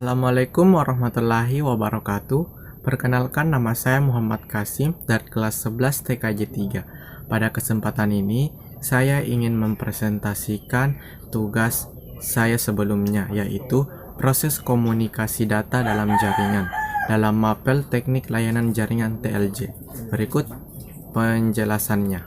Assalamualaikum warahmatullahi wabarakatuh. Perkenalkan, nama saya Muhammad Kasim dari kelas 11 TKJ 3. Pada kesempatan ini, saya ingin mempresentasikan tugas saya sebelumnya, yaitu proses komunikasi data dalam jaringan dalam mapel teknik layanan jaringan TLJ. Berikut penjelasannya.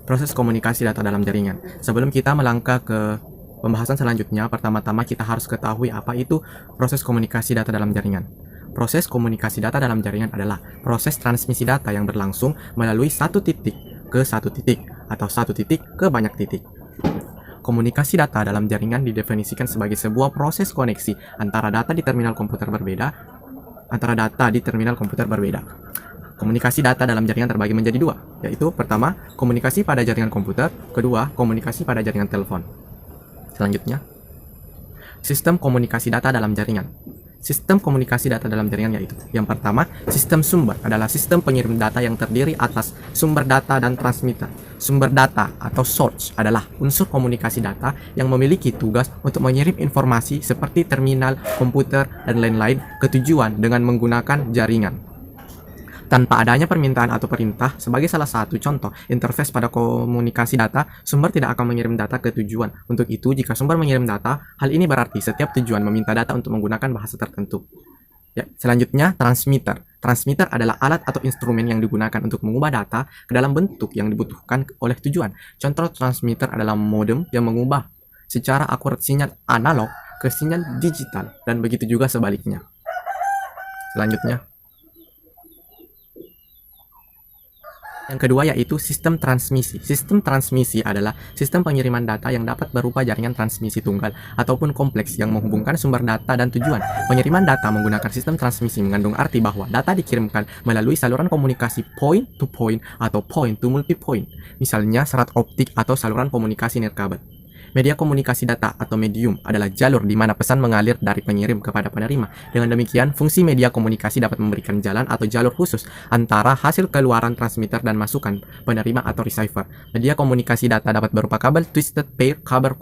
Proses komunikasi data dalam jaringan. Sebelum kita melangkah ke pembahasan selanjutnya, pertama-tama kita harus ketahui apa itu proses komunikasi data dalam jaringan. Proses komunikasi data dalam jaringan adalah proses transmisi data yang berlangsung melalui satu titik ke satu titik atau satu titik ke banyak titik. Komunikasi data dalam jaringan didefinisikan sebagai sebuah proses koneksi antara data di terminal komputer berbeda. Komunikasi data dalam jaringan terbagi menjadi dua, yaitu pertama, komunikasi pada jaringan komputer, kedua, komunikasi pada jaringan telepon. Selanjutnya, sistem komunikasi data dalam jaringan. Sistem komunikasi data dalam jaringan yaitu yang pertama, sistem sumber adalah sistem pengirim data yang terdiri atas sumber data dan transmitter. Sumber data atau source adalah unsur komunikasi data yang memiliki tugas untuk mengirim informasi seperti terminal, komputer, dan lain-lain ke tujuan dengan menggunakan jaringan. Tanpa adanya permintaan atau perintah, sebagai salah satu contoh interface pada komunikasi data, sumber tidak akan mengirim data ke tujuan. Untuk itu, jika sumber mengirim data, hal ini berarti setiap tujuan meminta data untuk menggunakan bahasa tertentu. Ya, selanjutnya, transmitter. Transmitter adalah alat atau instrumen yang digunakan untuk mengubah data ke dalam bentuk yang dibutuhkan oleh tujuan. Contoh transmitter adalah modem yang mengubah secara akurat sinyal analog ke sinyal digital, dan begitu juga sebaliknya. Selanjutnya, yang kedua yaitu sistem transmisi. Sistem transmisi adalah sistem pengiriman data yang dapat berupa jaringan transmisi tunggal ataupun kompleks yang menghubungkan sumber data dan tujuan. Pengiriman data menggunakan sistem transmisi mengandung arti bahwa data dikirimkan melalui saluran komunikasi point to point atau point to multi-point, misalnya serat optik atau saluran komunikasi nirkabel. Media komunikasi data atau medium adalah jalur di mana pesan mengalir dari pengirim kepada penerima. Dengan demikian, fungsi media komunikasi dapat memberikan jalan atau jalur khusus antara hasil keluaran transmitter dan masukan penerima atau receiver. Media komunikasi data dapat berupa kabel twisted pair, kabel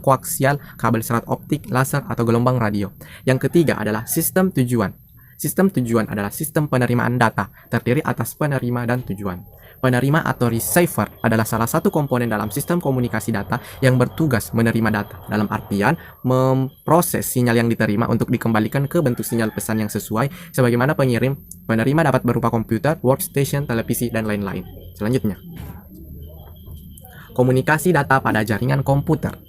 koaksial, kabel serat optik, laser, atau gelombang radio. Yang ketiga adalah sistem tujuan. Sistem tujuan adalah sistem penerimaan data, terdiri atas penerima dan tujuan. Penerima atau receiver adalah salah satu komponen dalam sistem komunikasi data yang bertugas menerima data, dalam artian memproses sinyal yang diterima untuk dikembalikan ke bentuk sinyal pesan yang sesuai sebagaimana pengirim. Penerima dapat berupa komputer, workstation, televisi, dan lain-lain. Selanjutnya, komunikasi data pada jaringan komputer.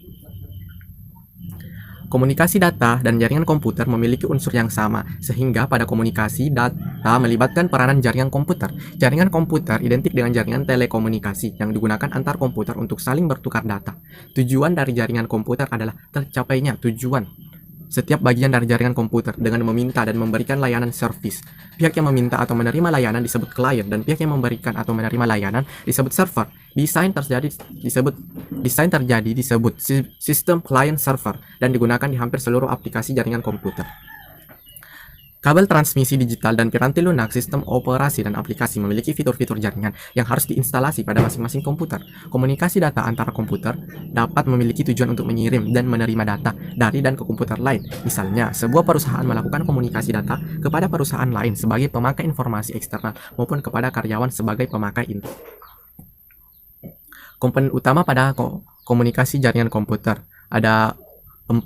Komunikasi data dan jaringan komputer memiliki unsur yang sama, sehingga pada komunikasi data melibatkan peranan jaringan komputer. Jaringan komputer identik dengan jaringan telekomunikasi yang digunakan antar komputer untuk saling bertukar data. Tujuan dari jaringan komputer adalah tercapainya tujuan setiap bagian dari jaringan komputer dengan meminta dan memberikan layanan servis. Pihak yang meminta atau menerima layanan disebut klien, dan pihak yang memberikan atau menerima layanan disebut server. Desain terjadi disebut sistem client server dan digunakan di hampir seluruh aplikasi jaringan komputer. Kabel transmisi digital dan piranti lunak sistem operasi dan aplikasi memiliki fitur-fitur jaringan yang harus diinstalasi pada masing-masing komputer. Komunikasi data antara komputer dapat memiliki tujuan untuk mengirim dan menerima data dari dan ke komputer lain. Misalnya, sebuah perusahaan melakukan komunikasi data kepada perusahaan lain sebagai pemakai informasi eksternal maupun kepada karyawan sebagai pemakai internal. Komponen utama pada komunikasi jaringan komputer ada 4,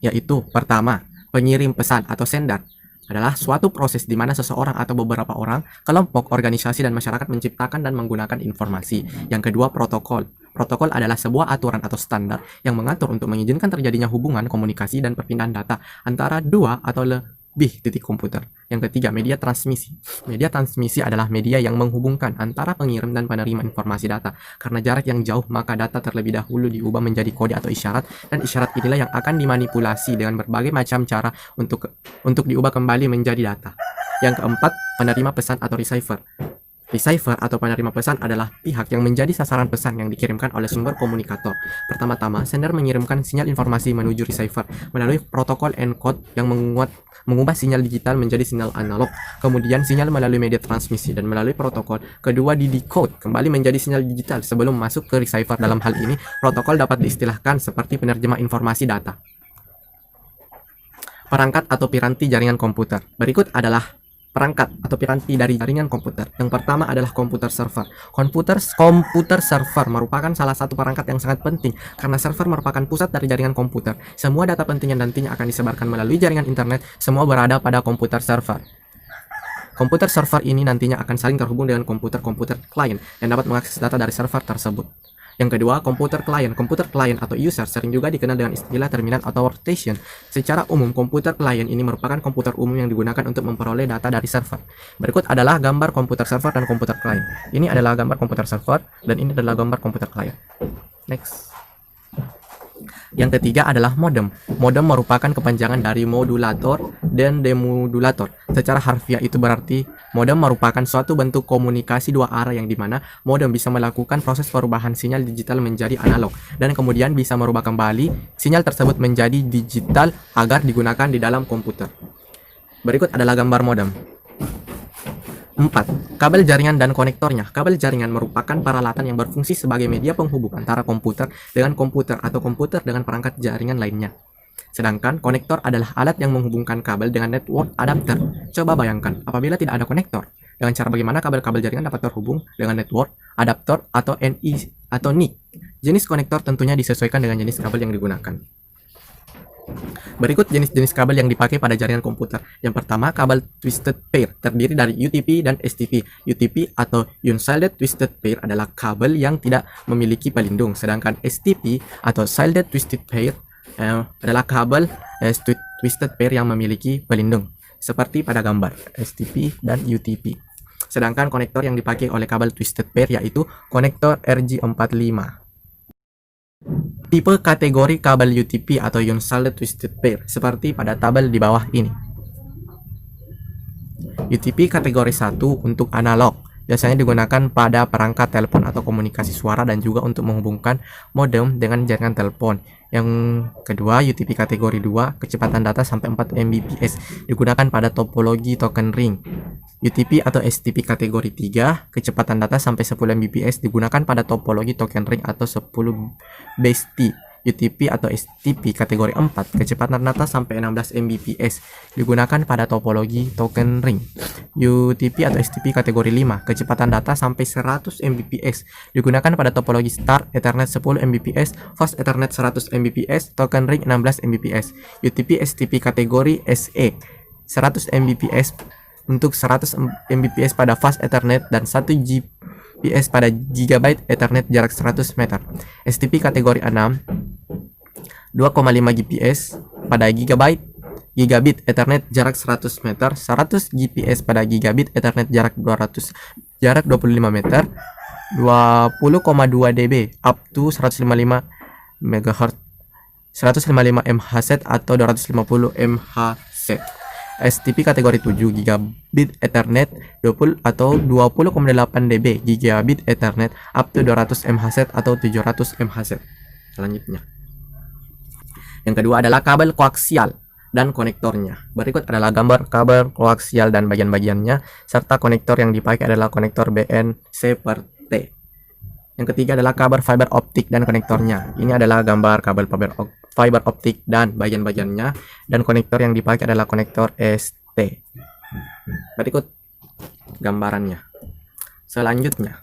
yaitu pertama, pengirim pesan atau sender adalah suatu proses di mana seseorang atau beberapa orang, kelompok, organisasi, dan masyarakat menciptakan dan menggunakan informasi. Yang kedua, protokol. Protokol adalah sebuah aturan atau standar yang mengatur untuk mengizinkan terjadinya hubungan, komunikasi, dan perpindahan data antara dua atau lebih titik komputer. Yang ketiga, media transmisi. Media transmisi adalah media yang menghubungkan antara pengirim dan penerima informasi data. Karena jarak yang jauh, maka data terlebih dahulu diubah menjadi kode atau isyarat, dan isyarat inilah yang akan dimanipulasi dengan berbagai macam cara untuk diubah kembali menjadi data. Yang keempat, penerima pesan atau receiver. Receiver atau penerima pesan adalah pihak yang menjadi sasaran pesan yang dikirimkan oleh sumber komunikator. Pertama-tama, sender mengirimkan sinyal informasi menuju receiver melalui protokol encode yang mengubah sinyal digital menjadi sinyal analog. Kemudian sinyal melalui media transmisi, dan melalui protokol kedua di-decode kembali menjadi sinyal digital sebelum masuk ke receiver. Dalam hal ini, protokol dapat diistilahkan seperti penerjemah informasi data. Perangkat atau piranti jaringan komputer. Berikut adalah perangkat atau piranti dari jaringan komputer. Yang pertama adalah komputer server. Komputer server merupakan salah satu perangkat yang sangat penting karena server merupakan pusat dari jaringan komputer. Semua data penting yang nantinya akan disebarkan melalui jaringan internet semua berada pada komputer server. Komputer server ini nantinya akan saling terhubung dengan komputer-komputer klien yang dapat mengakses data dari server tersebut. Yang kedua, komputer klien. Komputer klien atau user sering juga dikenal dengan istilah terminal atau workstation. Secara umum, komputer klien ini merupakan komputer umum yang digunakan untuk memperoleh data dari server. Berikut adalah gambar komputer server dan komputer klien. Ini adalah gambar komputer server dan ini adalah gambar komputer klien. Next. Yang ketiga adalah modem. Modem merupakan kepanjangan dari modulator dan demodulator. Secara harfiah itu berarti modem merupakan suatu bentuk komunikasi dua arah yang dimana modem bisa melakukan proses perubahan sinyal digital menjadi analog dan kemudian bisa merubah kembali sinyal tersebut menjadi digital agar digunakan di dalam komputer. Berikut adalah gambar modem. 4. Kabel jaringan dan konektornya. Kabel jaringan merupakan peralatan yang berfungsi sebagai media penghubung antara komputer dengan komputer atau komputer dengan perangkat jaringan lainnya. Sedangkan konektor adalah alat yang menghubungkan kabel dengan network adapter. Coba bayangkan, apabila tidak ada konektor, dengan cara bagaimana kabel-kabel jaringan dapat terhubung dengan network adapter atau NI atau NIC. Jenis konektor tentunya disesuaikan dengan jenis kabel yang digunakan. Berikut jenis-jenis kabel yang dipakai pada jaringan komputer. Yang pertama, kabel twisted pair terdiri dari UTP dan STP. UTP atau unshielded twisted pair adalah kabel yang tidak memiliki pelindung, sedangkan STP atau shielded twisted pair adalah kabel twisted pair yang memiliki pelindung, seperti pada gambar STP dan UTP. Sedangkan konektor yang dipakai oleh kabel twisted pair yaitu konektor RJ45. Tipe kategori kabel UTP atau unshielded twisted pair seperti pada tabel di bawah ini. UTP kategori 1 untuk analog, biasanya digunakan pada perangkat telepon atau komunikasi suara dan juga untuk menghubungkan modem dengan jaringan telepon. Yang kedua, UTP kategori 2, kecepatan data sampai 4 Mbps, digunakan pada topologi token ring. UTP atau STP kategori 3, kecepatan data sampai 10 Mbps, digunakan pada topologi token ring atau 10 base T. UTP atau STP kategori 4, kecepatan data sampai 16 Mbps, digunakan pada topologi token ring. UTP atau STP kategori 5, kecepatan data sampai 100 Mbps, digunakan pada topologi Star Ethernet 10 Mbps, Fast Ethernet 100 Mbps, token ring 16 Mbps. UTP STP kategori SE, 100 Mbps untuk 100 Mbps pada Fast Ethernet dan 1 Gbps pada Gigabyte Ethernet jarak 100 meter. STP kategori 6, 2,5 Gbps pada Gigabit Ethernet jarak 100 meter, 100 Gbps pada Gigabit Ethernet jarak 25 meter, 20,2 dB up to 155 MHz, 155 MHz atau 250 MHz. STP kategori 7, Gigabit Ethernet 20 atau 20,8 dB Gigabit Ethernet up to 200 MHz atau 700 MHz. Selanjutnya, yang kedua adalah kabel koaksial dan konektornya. Berikut adalah gambar kabel koaksial dan bagian-bagiannya, serta konektor yang dipakai adalah konektor BNC per T. Yang ketiga adalah kabel fiber optik dan konektornya. Ini adalah gambar kabel fiber optik dan bagian-bagiannya, dan konektor yang dipakai adalah konektor ST. Berikut gambarannya. Selanjutnya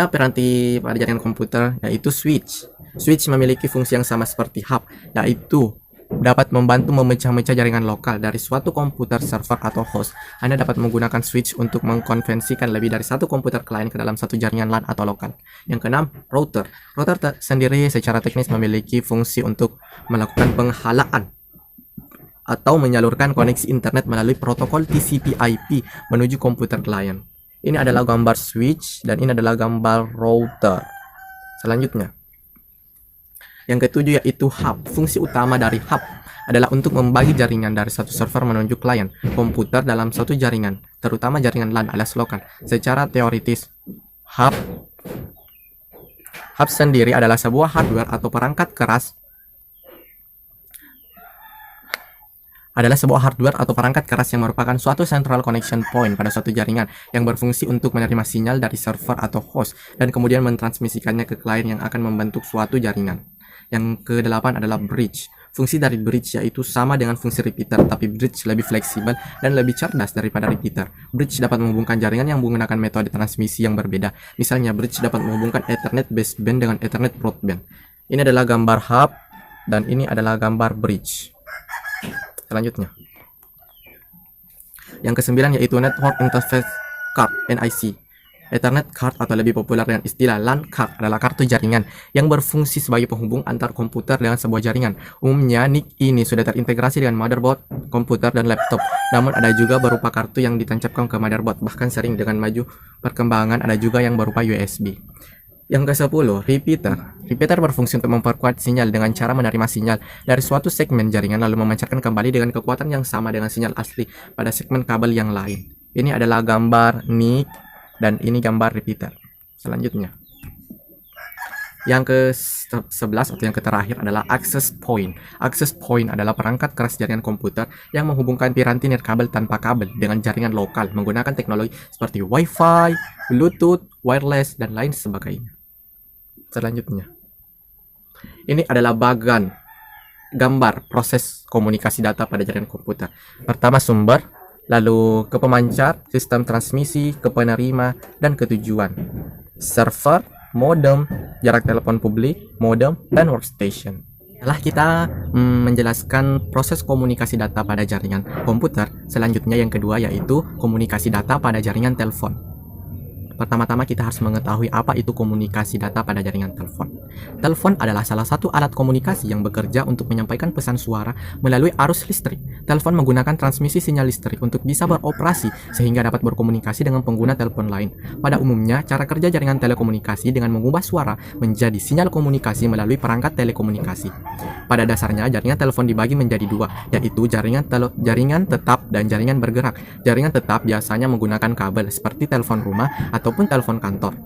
piranti pada jaringan komputer yaitu switch. Switch memiliki fungsi yang sama seperti hub, yaitu dapat membantu memecah-mecah jaringan lokal dari suatu komputer server atau host. Anda dapat menggunakan switch untuk mengkonvensikan lebih dari satu komputer klien ke dalam satu jaringan LAN atau lokal. Yang keenam, router. Router sendiri secara teknis memiliki fungsi untuk melakukan penghalaan atau menyalurkan koneksi internet melalui protokol TCP/IP menuju komputer klien. Ini adalah gambar switch dan ini adalah gambar router. Selanjutnya, yang ketujuh yaitu hub. Fungsi utama dari hub adalah untuk membagi jaringan dari satu server menuju klien komputer dalam suatu jaringan, terutama jaringan LAN alias lokal. Secara teoritis, hub sendiri adalah sebuah hardware atau perangkat keras yang merupakan suatu central connection point pada suatu jaringan yang berfungsi untuk menerima sinyal dari server atau host dan kemudian mentransmisikannya ke klien yang akan membentuk suatu jaringan. Yang kedelapan adalah bridge. Fungsi dari bridge yaitu sama dengan fungsi repeater, tapi bridge lebih fleksibel dan lebih cerdas daripada repeater. Bridge dapat menghubungkan jaringan yang menggunakan metode transmisi yang berbeda. Misalnya, bridge dapat menghubungkan Ethernet baseband dengan Ethernet broadband. Ini adalah gambar hub dan ini adalah gambar bridge. Selanjutnya, yang kesembilan yaitu Network Interface Card (NIC). Ethernet card atau lebih populer dengan istilah LAN card adalah kartu jaringan yang berfungsi sebagai penghubung antar komputer dengan sebuah jaringan. Umumnya, NIC ini sudah terintegrasi dengan motherboard, komputer, dan laptop. Namun ada juga berupa kartu yang ditancapkan ke motherboard. Bahkan sering dengan maju perkembangan ada juga yang berupa USB. Yang ke-10, repeater. Repeater berfungsi untuk memperkuat sinyal dengan cara menerima sinyal dari suatu segmen jaringan lalu memancarkan kembali dengan kekuatan yang sama dengan sinyal asli pada segmen kabel yang lain. Ini adalah gambar NIC dan ini gambar repeater. Selanjutnya, yang ke-11 atau yang terakhir adalah access point. Access point adalah perangkat keras jaringan komputer yang menghubungkan piranti nirkabel tanpa kabel dengan jaringan lokal menggunakan teknologi seperti Wi-Fi, Bluetooth, wireless, dan lain sebagainya. Selanjutnya, ini adalah bagan gambar proses komunikasi data pada jaringan komputer. Pertama, sumber, lalu ke pemancar, sistem transmisi, ke penerima, dan ke tujuan. Server, modem, jarak telepon publik, modem, dan workstation. Setelah kita menjelaskan proses komunikasi data pada jaringan komputer, selanjutnya yang kedua yaitu komunikasi data pada jaringan telepon. Pertama-tama kita harus mengetahui apa itu komunikasi data pada jaringan telepon. Telepon adalah salah satu alat komunikasi yang bekerja untuk menyampaikan pesan suara melalui arus listrik. Telepon menggunakan transmisi sinyal listrik untuk bisa beroperasi sehingga dapat berkomunikasi dengan pengguna telepon lain. Pada umumnya, cara kerja jaringan telekomunikasi dengan mengubah suara menjadi sinyal komunikasi melalui perangkat telekomunikasi. Pada dasarnya, jaringan telepon dibagi menjadi dua, yaitu jaringan tetap dan jaringan bergerak. Jaringan tetap biasanya menggunakan kabel seperti telepon rumah ataupun telepon kantor.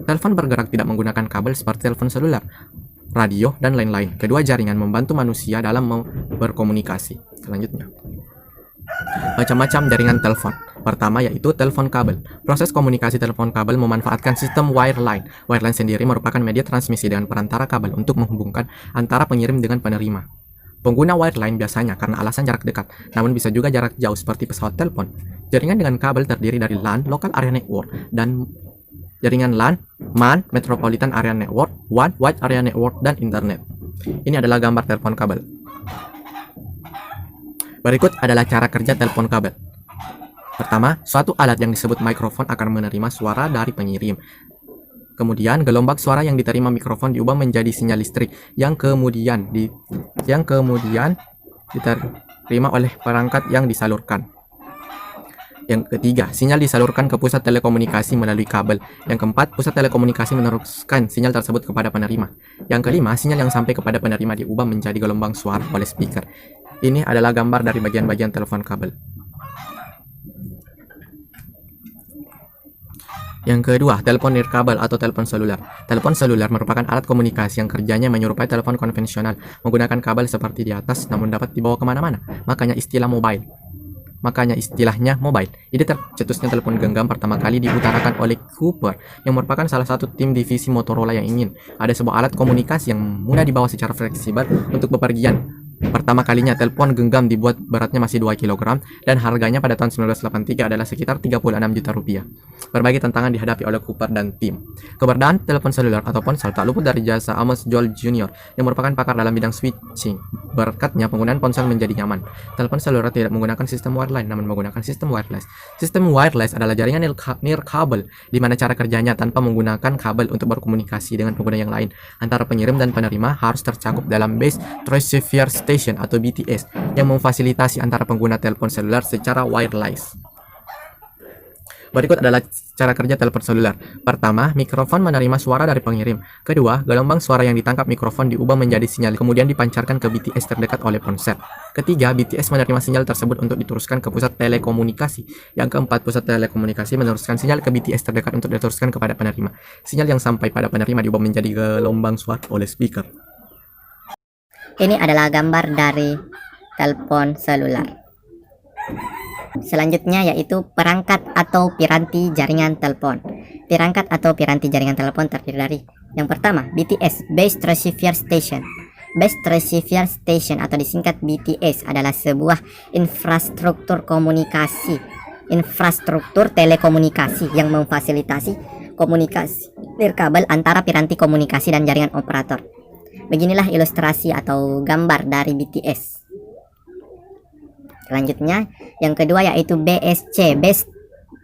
Telepon bergerak tidak menggunakan kabel seperti telepon seluler, radio, dan lain-lain. Kedua jaringan membantu manusia dalam berkomunikasi. Selanjutnya, macam-macam jaringan telepon. Pertama yaitu telepon kabel. Proses komunikasi telepon kabel memanfaatkan sistem wireline. Wireline sendiri merupakan media transmisi dengan perantara kabel untuk menghubungkan antara pengirim dengan penerima. Pengguna wireline biasanya karena alasan jarak dekat, namun bisa juga jarak jauh seperti pesawat telepon. Jaringan dengan kabel terdiri dari LAN, Local Area Network, dan jaringan LAN, MAN, Metropolitan Area Network, WAN, Wide Area Network, dan Internet. Ini adalah gambar telepon kabel. Berikut adalah cara kerja telepon kabel. Pertama, suatu alat yang disebut mikrofon akan menerima suara dari pengirim. Kemudian, gelombang suara yang diterima mikrofon diubah menjadi sinyal listrik yang kemudian diterima oleh perangkat yang disalurkan. Yang ketiga, sinyal disalurkan ke pusat telekomunikasi melalui kabel. Yang keempat, pusat telekomunikasi meneruskan sinyal tersebut kepada penerima. Yang kelima, sinyal yang sampai kepada penerima diubah menjadi gelombang suara oleh speaker. Ini adalah gambar dari bagian-bagian telepon kabel. Yang kedua, telepon nirkabel atau telepon seluler. Telepon seluler merupakan alat komunikasi yang kerjanya menyerupai telepon konvensional, menggunakan kabel seperti di atas namun dapat dibawa kemana-mana. Makanya istilahnya mobile. Ide tercetusnya telepon genggam pertama kali diutarakan oleh Cooper, yang merupakan salah satu tim divisi Motorola yang ingin ada sebuah alat komunikasi yang mudah dibawa secara fleksibel untuk bepergian. Pertama kalinya telepon genggam dibuat beratnya masih 2 kg dan harganya pada tahun 1983 adalah sekitar 36 juta rupiah. Berbagai tantangan dihadapi oleh Cooper dan tim. Keberadaan telepon seluler atau ponsel tak luput dari jasa Amos Joel Jr. yang merupakan pakar dalam bidang switching. Berkatnya penggunaan ponsel menjadi nyaman. Telepon seluler tidak menggunakan sistem wireline namun menggunakan sistem wireless. Sistem wireless adalah jaringan nirkabel di mana cara kerjanya tanpa menggunakan kabel untuk berkomunikasi dengan pengguna yang lain. Antara pengirim dan penerima harus tercakup dalam base transceiver station atau BTS yang memfasilitasi antara pengguna telepon seluler secara wireless. Berikut adalah cara kerja telepon seluler. Pertama, mikrofon menerima suara dari pengirim. Kedua, gelombang suara yang ditangkap mikrofon diubah menjadi sinyal kemudian dipancarkan ke BTS terdekat oleh ponsel. Ketiga, BTS menerima sinyal tersebut untuk diteruskan ke pusat telekomunikasi. Yang keempat, pusat telekomunikasi meneruskan sinyal ke BTS terdekat untuk diteruskan kepada penerima. Sinyal yang sampai pada penerima diubah menjadi gelombang suara oleh speaker. Ini adalah gambar dari telepon seluler. Selanjutnya yaitu perangkat atau piranti jaringan telepon. Perangkat atau piranti jaringan telepon terdiri dari yang pertama, BTS, Base Transceiver Station. Base Transceiver Station atau disingkat BTS adalah sebuah infrastruktur telekomunikasi yang memfasilitasi komunikasi nirkabel antara piranti komunikasi dan jaringan operator. Beginilah ilustrasi atau gambar dari BTS. Selanjutnya, yang kedua yaitu BSC, Base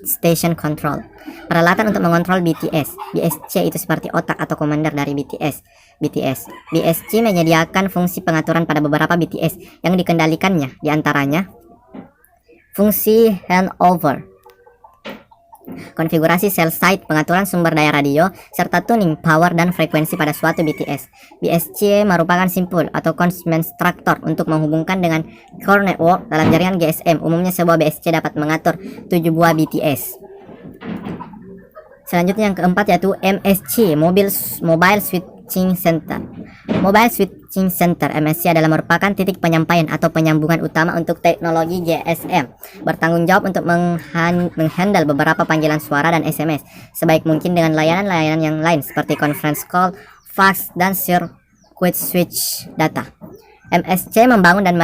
Station Control. Peralatan untuk mengontrol BTS. BSC itu seperti otak atau komander dari BTS. BSC menyediakan fungsi pengaturan pada beberapa BTS yang dikendalikannya, diantaranya fungsi handover, konfigurasi cell site, pengaturan sumber daya radio, serta tuning power dan frekuensi pada suatu BTS. BSC merupakan simpul atau constructor untuk menghubungkan dengan core network dalam jaringan GSM. Umumnya sebuah BSC dapat mengatur 7 buah BTS. Selanjutnya yang keempat yaitu MSC, Mobile Switching Center. Mobile Switching Center MSC adalah merupakan titik penyampaian atau penyambungan utama untuk teknologi GSM. Bertanggung jawab untuk menghandle beberapa panggilan suara dan SMS sebaik mungkin dengan layanan-layanan yang lain seperti conference call, fax, dan circuit switch data. MSC membangun dan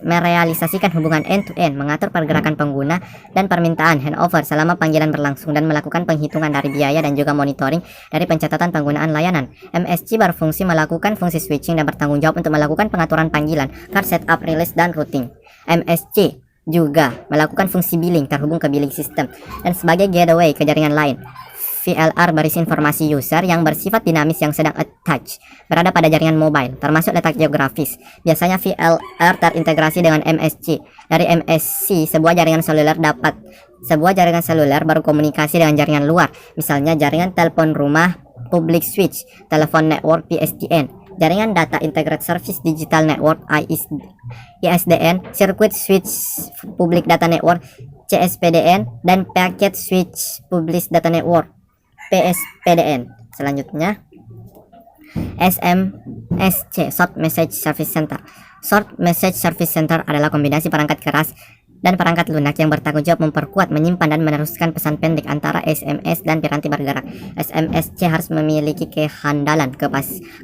merealisasikan hubungan end-to-end, mengatur pergerakan pengguna dan permintaan handover selama panggilan berlangsung, dan melakukan penghitungan dari biaya dan juga monitoring dari pencatatan penggunaan layanan. MSC berfungsi melakukan fungsi switching dan bertanggung jawab untuk melakukan pengaturan panggilan, card setup, release, dan routing. MSC juga melakukan fungsi billing terhubung ke billing system dan sebagai gateway ke jaringan lain. VLR berisi informasi user yang bersifat dinamis yang sedang attach berada pada jaringan mobile, termasuk letak geografis. Biasanya VLR terintegrasi dengan MSC. Dari MSC, sebuah jaringan seluler berkomunikasi dengan jaringan luar, misalnya jaringan telepon rumah, public switch, telepon network PSTN, jaringan data integrated service digital network ISDN, circuit switch public data network CSPDN, dan packet switch public data network PSPDN. Selanjutnya SMSC, Short Message Service Center. Short Message Service Center adalah kombinasi perangkat keras dan perangkat lunak yang bertanggung jawab memperkuat, menyimpan, dan meneruskan pesan pendek antara SMS dan piranti bergerak. SMSC harus memiliki kehandalan,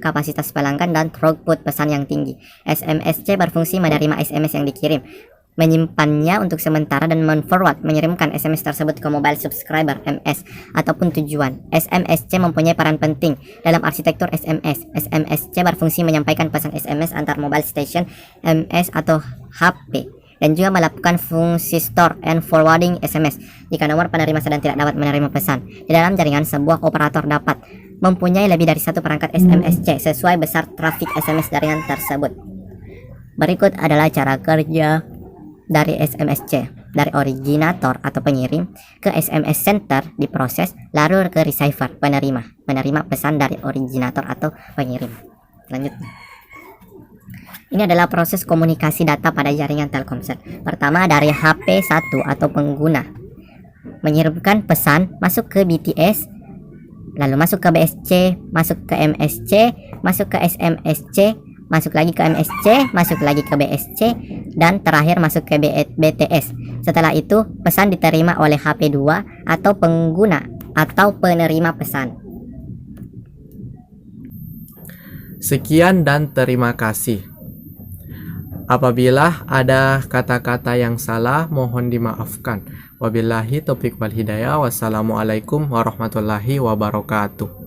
kapasitas pelanggan, dan throughput pesan yang tinggi. SMSC berfungsi menerima SMS yang dikirim, menyimpannya untuk sementara, dan mengirimkan SMS tersebut ke mobile subscriber MS ataupun tujuan. SMSC mempunyai peran penting dalam arsitektur SMS. SMSC berfungsi menyampaikan pesan SMS antar mobile station MS atau HP, dan juga melakukan fungsi store and forwarding SMS jika nomor penerima sedang tidak dapat menerima pesan. Di dalam jaringan, sebuah operator dapat mempunyai lebih dari satu perangkat SMSC sesuai besar trafik SMS jaringan tersebut. Berikut adalah cara kerja dari SMSC. Dari originator atau pengirim ke SMS center diproses, lalu ke receiver, penerima pesan dari originator atau pengirim. Selanjutnya, ini adalah proses komunikasi data pada jaringan Telkomsel. Pertama, dari HP1 atau pengguna mengirimkan pesan masuk ke BTS, lalu masuk ke BSC, masuk ke MSC, masuk ke SMSC, masuk lagi ke MSC, masuk lagi ke BSC, dan terakhir masuk ke BTS. Setelah itu, pesan diterima oleh HP2 atau pengguna atau penerima pesan. Sekian dan terima kasih. Apabila ada kata-kata yang salah, mohon dimaafkan. Wabillahi taufiq wal hidayah. Wassalamualaikum warahmatullahi wabarakatuh.